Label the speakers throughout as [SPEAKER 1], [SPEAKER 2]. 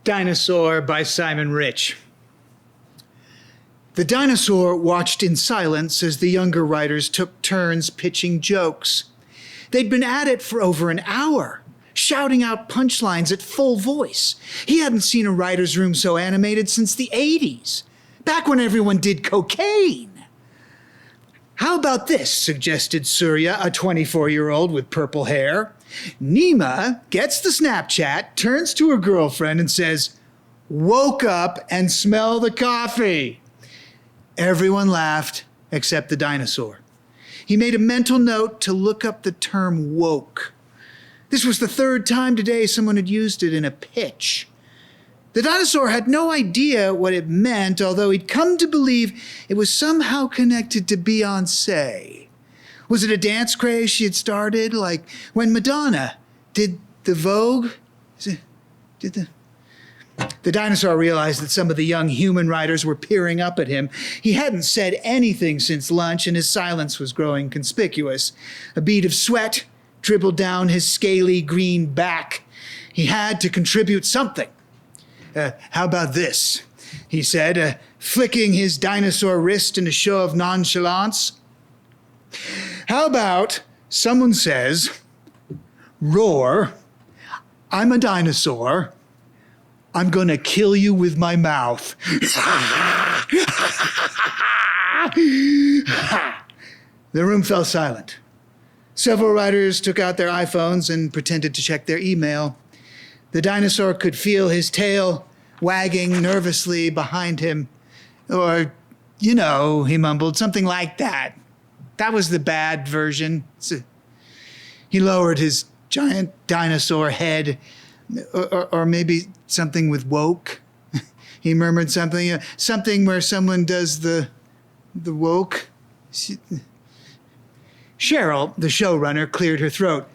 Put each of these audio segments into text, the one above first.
[SPEAKER 1] Dinosaur by Simon Rich. The dinosaur watched in silence as the younger writers took turns pitching jokes. They'd been at it for over an hour, shouting out punchlines at full voice. He hadn't seen a writer's room so animated since the 80s, back when everyone did cocaine. How about this, suggested Surya, a 24-year-old with purple hair. Nima gets the Snapchat, turns to her girlfriend and says, "Woke up and smell the coffee." Everyone laughed except the dinosaur. He made a mental note to look up the term woke. This was the third time today someone had used it in a pitch. The dinosaur had no idea what it meant, although he'd come to believe it was somehow connected to Beyoncé. Was it a dance craze she had started, like when Madonna did the Vogue? The dinosaur realized that some of the young human writers were peering up at him. He hadn't said anything since lunch, and his silence was growing conspicuous. A bead of sweat dribbled down his scaly green back. He had to contribute something. How about this? He said, flicking his dinosaur wrist in a show of nonchalance. How about someone says, "Roar, I'm a dinosaur. I'm gonna kill you with my mouth." The room fell silent. Several writers took out their iPhones and pretended to check their email. The dinosaur could feel his tail wagging nervously behind him. Or, he mumbled, something like that. That was the bad version. He lowered his giant dinosaur head, or maybe something with woke. He murmured something where someone does the woke. Cheryl, the showrunner, cleared her throat.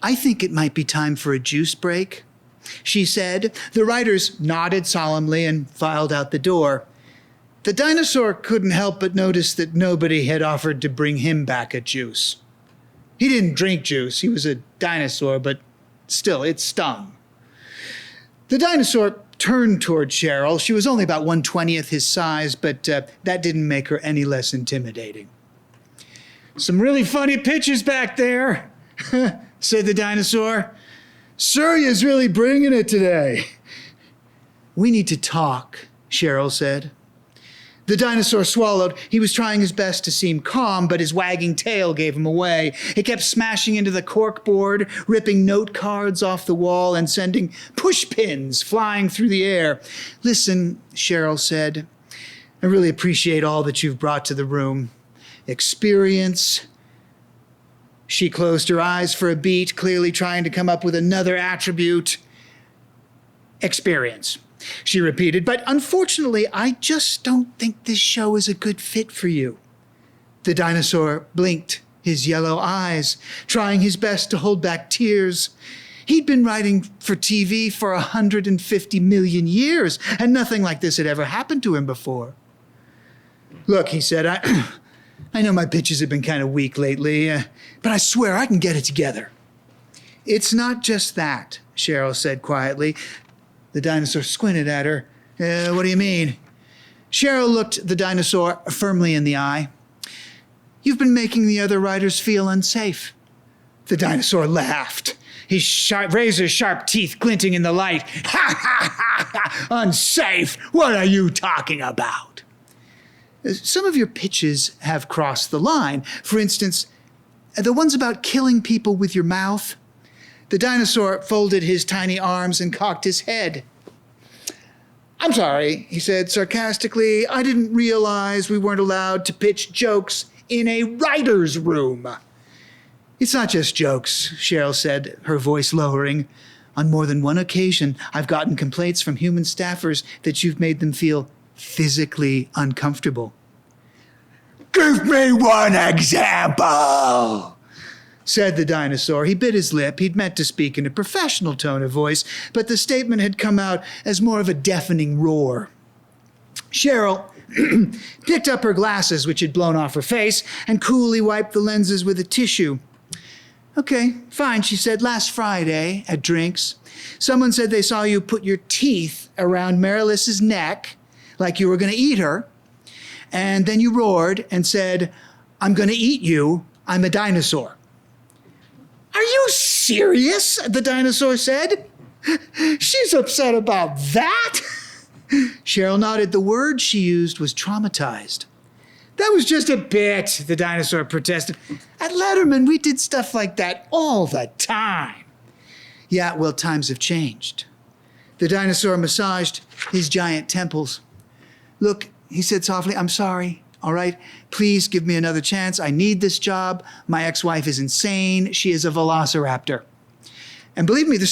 [SPEAKER 1] "I think it might be time for a juice break," she said. The writers nodded solemnly and filed out the door. The dinosaur couldn't help but notice that nobody had offered to bring him back a juice. He didn't drink juice. He was a dinosaur, but still, it stung. The dinosaur turned toward Cheryl. She was only about 1/20th his size, but that didn't make her any less intimidating. "Some really funny pitches back there," said the dinosaur. "Surya's really bringing it today." "We need to talk," Cheryl said. The dinosaur swallowed. He was trying his best to seem calm, but his wagging tail gave him away. It kept smashing into the corkboard, ripping note cards off the wall, and sending push pins flying through the air. "Listen," Cheryl said, "I really appreciate all that you've brought to the room. Experience." She closed her eyes for a beat, clearly trying to come up with another attribute. "Experience," she repeated, "but unfortunately, I just don't think this show is a good fit for you." The dinosaur blinked his yellow eyes, trying his best to hold back tears. He'd been writing for TV for 150 million years, and nothing like this had ever happened to him before. "Look," he said, I know my pitches have been kind of weak lately, but I swear I can get it together." "It's not just that," Cheryl said quietly. The dinosaur squinted at her. What do you mean?" Cheryl looked the dinosaur firmly in the eye. "You've been making the other writers feel unsafe." The dinosaur laughed, his razor-sharp teeth glinting in the light. "Ha, ha, ha, ha! Unsafe? What are you talking about?" "Some of your pitches have crossed the line. For instance, the ones about killing people with your mouth." The dinosaur folded his tiny arms and cocked his head. "I'm sorry," he said sarcastically. "I didn't realize we weren't allowed to pitch jokes in a writer's room." "It's not just jokes," Cheryl said, her voice lowering. "On more than one occasion, I've gotten complaints from human staffers that you've made them feel physically uncomfortable." "Give me one example," said the dinosaur. He bit his lip. He'd meant to speak in a professional tone of voice, but the statement had come out as more of a deafening roar. Cheryl picked up her glasses, which had blown off her face, and coolly wiped the lenses with a tissue. Okay, fine, she said. Last Friday at drinks, someone said they saw you put your teeth around Marilis's neck like you were going to eat her. And then you roared and said, I'm going to eat you. I'm a dinosaur. Are you serious? The dinosaur said. She's upset about that? Cheryl nodded. The word she used was traumatized. That was just a bit, the dinosaur protested. At Letterman, we did stuff like that all the time. Yeah, well, times have changed. The dinosaur massaged his giant temples. Look, he said softly, I'm sorry, all right? Please give me another chance. I need this job. My ex-wife is insane. She is a velociraptor. And believe me, the